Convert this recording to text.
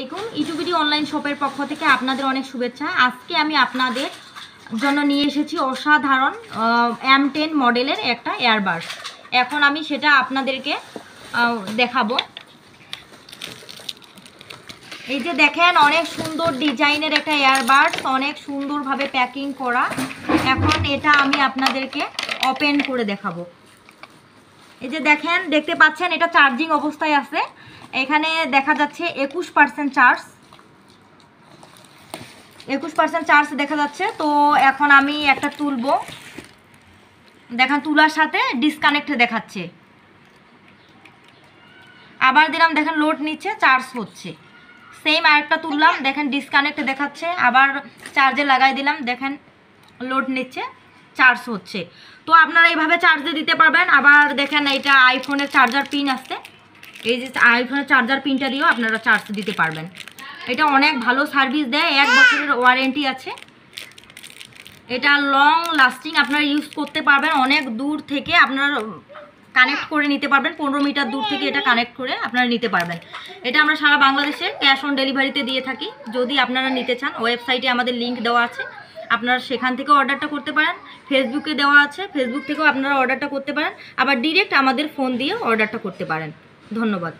আলাইকুম। ইটুবিডি অনলাইন শপের পক্ষ থেকে আপনাদের অনেক শুভেচ্ছা। আজকে আমি আপনাদের জন্য নিয়ে এসেছি অসাধারণ M10 মডেলের একটা এয়ারবাডস। এখন আমি সেটা আপনাদেরকে দেখাবো। এই যে দেখেন, অনেক সুন্দর ডিজাইনের একটা এয়ারবাডস, অনেক সুন্দরভাবে প্যাকিং করা। এখন এটা আমি আপনাদেরকে ওপেন করে দেখাবো। এই যে দেখেন, দেখতে পাচ্ছেন এটা চার্জিং অবস্থায় আছে। এখানে দেখা যাচ্ছে 21% চার্জ, 21% চার্জ দেখা যাচ্ছে। তো এখন আমি একটা তুলবো, দেখেন তোলার সাথে ডিসকানেক্ট দেখাচ্ছে। আবার দিলাম, দেখেন লোড নিচ্ছে, চার্জ হচ্ছে। সেম আরেকটা তুললাম, দেখেন ডিসকানেক্ট দেখাচ্ছে। আবার চার্জে লাগাই দিলাম, দেখেন লোড নিচ্ছে, চার্জ হচ্ছে। তো আপনারা এইভাবে চার্জে দিতে পারবেন। আবার দেখেন এটা আইফোনের চার্জার পিন আসছে, এই যে আইফোনের চার্জার পিনটা দিয়েও আপনারা চার্জ দিতে পারবেন। এটা অনেক ভালো সার্ভিস দেয়, 1 বছরের ওয়ারেন্টি আছে। এটা লং লাস্টিং, আপনারা ইউজ করতে পারবেন। অনেক দূর থেকে আপনারা কানেক্ট করে নিতে পারবেন, 15 মিটার দূর থেকে এটা কানেক্ট করে আপনারা নিতে পারবেন। এটা আমরা সারা বাংলাদেশে ক্যাশ অন ডেলিভারিতে দিয়ে থাকি। যদি আপনারা নিতে চান, ওয়েবসাইটে আমাদের লিঙ্ক দেওয়া আছে, আপনারা সেখান থেকে অর্ডারটা করতে পারেন। ফেসবুকে দেওয়া আছে, ফেসবুক থেকেও আপনারা অর্ডারটা করতে পারেন। আবার ডিরেক্ট আমাদের ফোন দিয়ে অর্ডারটা করতে পারেন। ধন্যবাদ।